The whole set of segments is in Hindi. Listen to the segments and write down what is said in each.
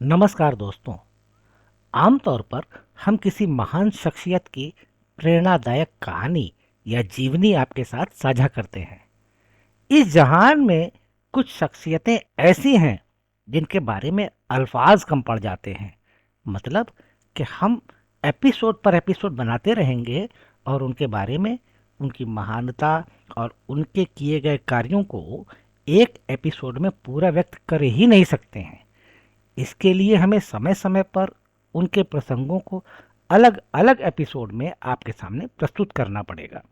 नमस्कार दोस्तों। आमतौर पर हम किसी महान शख्सियत की प्रेरणादायक कहानी या जीवनी आपके साथ साझा करते हैं। इस जहान में कुछ शख्सियतें ऐसी हैं जिनके बारे में अल्फाज कम पड़ जाते हैं। मतलब कि हम एपिसोड पर एपिसोड बनाते रहेंगे और उनके बारे में, उनकी महानता और उनके किए गए कार्यों को एक एपिसोड में पूरा व्यक्त कर ही नहीं सकते हैं। इसके लिए हमें समय समय पर उनके प्रसंगों को अलग अलग एपिसोड में आपके सामने प्रस्तुत करना पड़ेगा।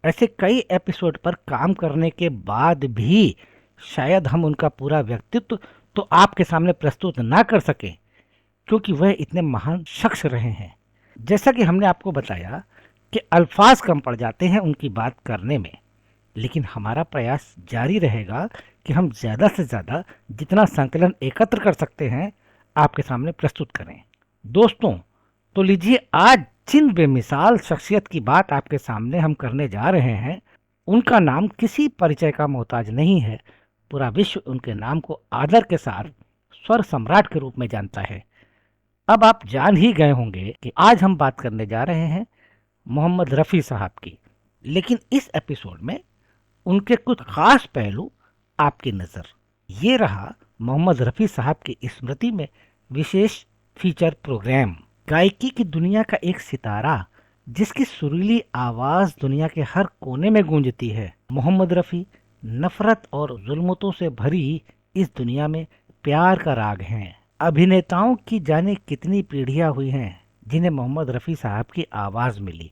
ऐसे कई एपिसोड पर काम करने के बाद भी शायद हम उनका पूरा व्यक्तित्व तो आपके सामने प्रस्तुत ना कर सकें, क्योंकि वह इतने महान शख्स रहे हैं। जैसा कि हमने आपको बताया कि अल्फाज कम पड़ जाते हैं उनकी बात करने में, लेकिन हमारा प्रयास जारी रहेगा कि हम ज़्यादा से ज़्यादा जितना संकलन एकत्र कर सकते हैं आपके सामने प्रस्तुत करें। दोस्तों, तो लीजिए, आज जिन बेमिसाल शख्सियत की बात आपके सामने हम करने जा रहे हैं, उनका नाम किसी परिचय का मोहताज नहीं है। पूरा विश्व उनके नाम को आदर के साथ स्वर सम्राट के रूप में जानता है। अब आप जान ही गए होंगे कि आज हम बात करने जा रहे हैं मोहम्मद रफ़ी साहब की। लेकिन इस एपिसोड में उनके कुछ खास पहलू आपकी नज़र। ये रहा मोहम्मद रफ़ी साहब की स्मृति में विशेष फीचर प्रोग्राम। गायकी की दुनिया का एक सितारा जिसकी सुरीली आवाज़ दुनिया के हर कोने में गूंजती है। मोहम्मद रफ़ी नफरत और जुल्मतों से भरी इस दुनिया में प्यार का राग हैं। अभिनेताओं की जाने कितनी पीढ़ियां हुई हैं जिन्हें मोहम्मद रफ़ी साहब की आवाज़ मिली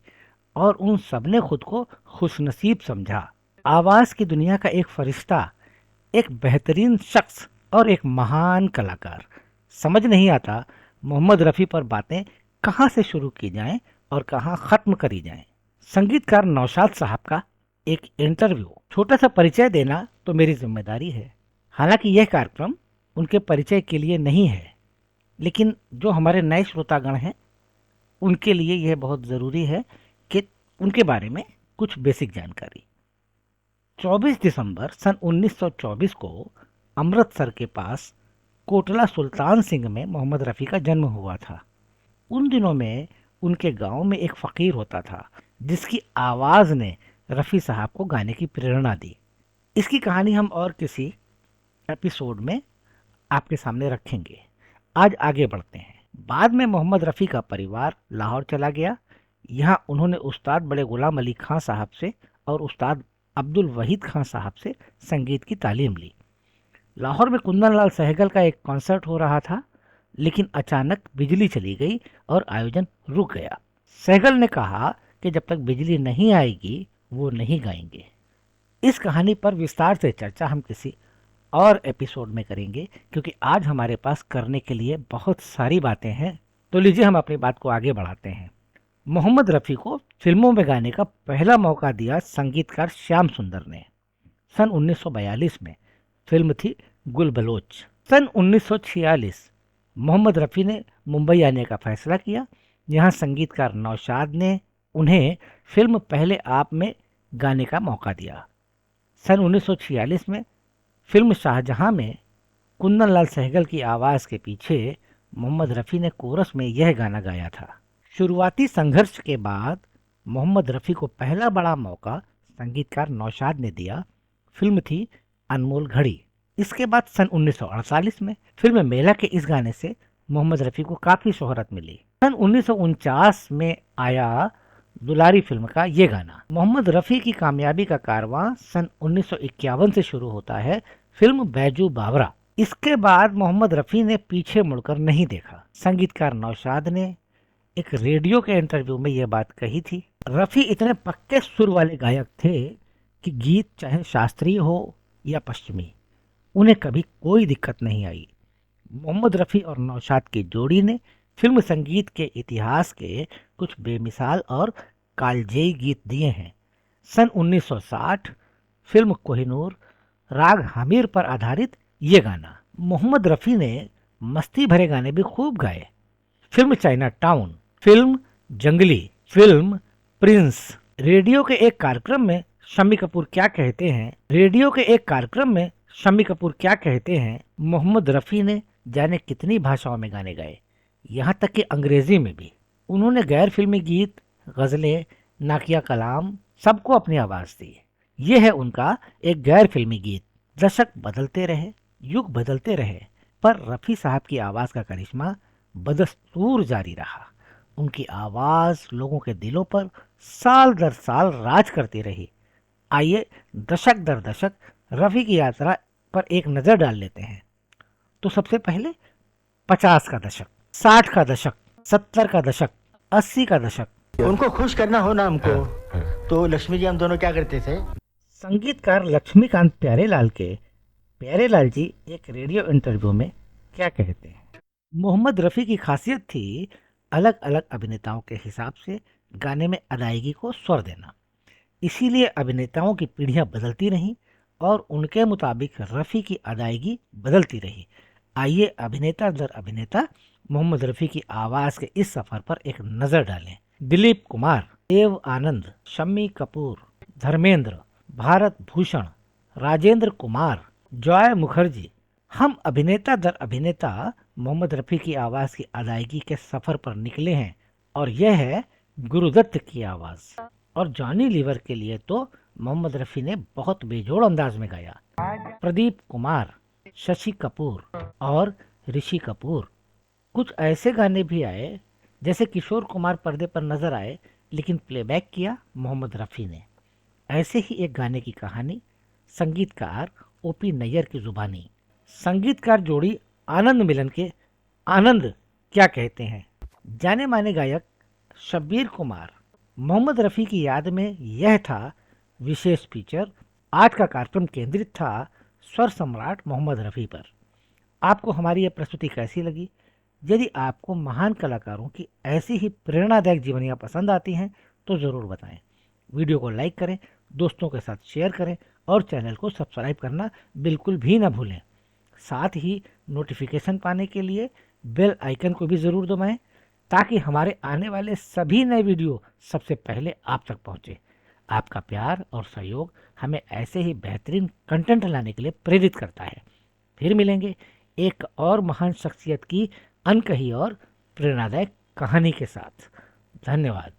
और उन सब ने खुद को खुशनसीब समझा। आवाज़ की दुनिया का एक फरिश्ता, एक बेहतरीन शख्स और एक महान कलाकार। समझ नहीं आता मोहम्मद रफ़ी पर बातें कहाँ से शुरू की जाएं और कहाँ ख़त्म करी जाएं। संगीतकार नौशाद साहब का एक इंटरव्यू, छोटा सा परिचय देना तो मेरी जिम्मेदारी है। हालांकि यह कार्यक्रम उनके परिचय के लिए नहीं है, लेकिन जो हमारे नए श्रोतागण हैं उनके लिए यह बहुत ज़रूरी है कि उनके बारे में कुछ बेसिक जानकारी। 24 दिसंबर सन 1924 को अमृतसर के पास कोटला सुल्तान सिंह में मोहम्मद रफ़ी का जन्म हुआ था। उन दिनों में उनके गांव में एक फ़कीर होता था जिसकी आवाज़ ने रफ़ी साहब को गाने की प्रेरणा दी। इसकी कहानी हम और किसी एपिसोड में आपके सामने रखेंगे। आज आगे बढ़ते हैं। बाद में मोहम्मद रफ़ी का परिवार लाहौर चला गया। यहाँ उन्होंने उस्ताद बड़े गुलाम अली खां साहब से और उस्ताद अब्दुल वहीद खां साहब से संगीत की तालीम ली। लाहौर में कुंदन लाल सहगल का एक कॉन्सर्ट हो रहा था, लेकिन अचानक बिजली चली गई और आयोजन रुक गया। सहगल ने कहा कि जब तक बिजली नहीं आएगी वो नहीं गाएंगे। इस कहानी पर विस्तार से चर्चा हम किसी और एपिसोड में करेंगे, क्योंकि आज हमारे पास करने के लिए बहुत सारी बातें हैं। तो लीजिए हम अपनी बात को आगे बढ़ाते हैं। मोहम्मद रफ़ी को फिल्मों में गाने का पहला मौका दिया संगीतकार श्याम सुंदर ने सन 1942 में। फिल्म थी गुल बलोच। सन 1946 मोहम्मद रफ़ी ने मुंबई आने का फैसला किया। यहाँ संगीतकार नौशाद ने उन्हें फिल्म पहले आप में गाने का मौका दिया। सन 1946 में फिल्म शाहजहां में कुंदन लाल सहगल की आवाज़ के पीछे मोहम्मद रफ़ी ने कोरस में यह गाना गाया था। शुरुआती संघर्ष के बाद मोहम्मद रफ़ी को पहला बड़ा मौका संगीतकार नौशाद ने दिया। फिल्म थी अनमोल घड़ी। इसके बाद सन 1948 में फिल्म मेला के इस गाने से मोहम्मद रफ़ी को काफ़ी शोहरत मिली। सन 1949 में आया दुलारी फिल्म का ये गाना। मोहम्मद रफ़ी की कामयाबी का कारवां सन 1951 से शुरू होता है फिल्म बैजू बावरा। इसके बाद मोहम्मद रफ़ी ने पीछे मुड़कर नहीं देखा। संगीतकार नौशाद ने एक रेडियो के इंटरव्यू में यह बात कही थी। रफ़ी इतने पक्के सुर वाले गायक थे कि गीत चाहे शास्त्रीय हो या पश्चिमी, उन्हें कभी कोई दिक्कत नहीं आई। मोहम्मद रफ़ी और नौशाद की जोड़ी ने फिल्म संगीत के इतिहास के कुछ बेमिसाल और कालजेई गीत दिए हैं। सन 1960 फिल्म कोहिनूर राग हमीर पर आधारित ये गाना। मोहम्मद रफ़ी ने मस्ती भरे गाने भी खूब गाए। फिल्म चाइना टाउन, फिल्म जंगली, फिल्म प्रिंस। रेडियो के एक कार्यक्रम में शम्मी कपूर क्या कहते हैं, मोहम्मद रफ़ी ने जाने कितनी भाषाओं में गाने गाए, यहाँ तक कि अंग्रेजी में भी। उन्होंने गैर फिल्मी गीत, गज़लें, नाकिया कलाम सबको अपनी आवाज़ दी। ये है उनका एक गैर फिल्मी गीत। दशक बदलते रहे, युग बदलते रहे, पर रफ़ी साहब की आवाज़ का करिश्मा बदस्तूर जारी रहा। उनकी आवाज़ लोगों के दिलों पर साल दर साल राज करती रही। आइए दशक दर दशक रफ़ी की यात्रा पर एक नज़र डाल लेते हैं। तो सबसे पहले 50 का दशक, 60 का दशक, 70 का दशक, 80 का दशक। उनको खुश करना हो ना हमको, तो लक्ष्मी जी हम दोनों क्या करते थे? संगीतकार लक्ष्मीकांत प्यारेलाल के प्यारेलाल जी एक रेडियो इंटरव्यू में क्या कहते हैं। मोहम्मद रफ़ी की खासियत थी अलग अलग अभिनेताओं के हिसाब से गाने में अदायगी को स्वर देना। इसीलिए अभिनेताओं की पीढ़ियां बदलती रहीं और उनके मुताबिक रफ़ी की अदायगी बदलती रही। आइए अभिनेता दर अभिनेता मोहम्मद रफ़ी की आवाज़ के इस सफ़र पर एक नज़र डालें। दिलीप कुमार, देव आनंद, शम्मी कपूर, धर्मेंद्र, भारत भूषण, राजेंद्र कुमार, जॉय मुखर्जी। हम अभिनेता दर अभिनेता मोहम्मद रफ़ी की आवाज़ की अदायगी के सफ़र पर निकले हैं और यह है गुरुदत्त की आवाज़। और जॉनी लीवर के लिए तो मोहम्मद रफ़ी ने बहुत बेजोड़ अंदाज में गाया। प्रदीप कुमार, शशि कपूर और ऋषि कपूर। कुछ ऐसे गाने भी आए जैसे किशोर कुमार पर्दे पर नजर आए, लेकिन प्लेबैक किया मोहम्मद रफ़ी ने। ऐसे ही एक गाने की कहानी संगीतकार ओपी नैयर की जुबानी। संगीतकार जोड़ी आनंद मिलन के आनंद क्या कहते हैं। जाने माने गायक शब्बीर कुमार। मोहम्मद रफ़ी की याद में यह था विशेष फीचर। आज का कार्यक्रम केंद्रित था स्वर सम्राट मोहम्मद रफ़ी पर। आपको हमारी यह प्रस्तुति कैसी लगी? यदि आपको महान कलाकारों की ऐसी ही प्रेरणादायक जीवनियाँ पसंद आती हैं तो ज़रूर बताएं। वीडियो को लाइक करें, दोस्तों के साथ शेयर करें और चैनल को सब्सक्राइब करना बिल्कुल भी ना भूलें। साथ ही नोटिफिकेशन पाने के लिए बेल आइकन को भी ज़रूर दबाएं ताकि हमारे आने वाले सभी नए वीडियो सबसे पहले आप तक पहुंचे। आपका प्यार और सहयोग हमें ऐसे ही बेहतरीन कंटेंट लाने के लिए प्रेरित करता है। फिर मिलेंगे एक और महान शख्सियत की अनकही और प्रेरणादायक कहानी के साथ। धन्यवाद।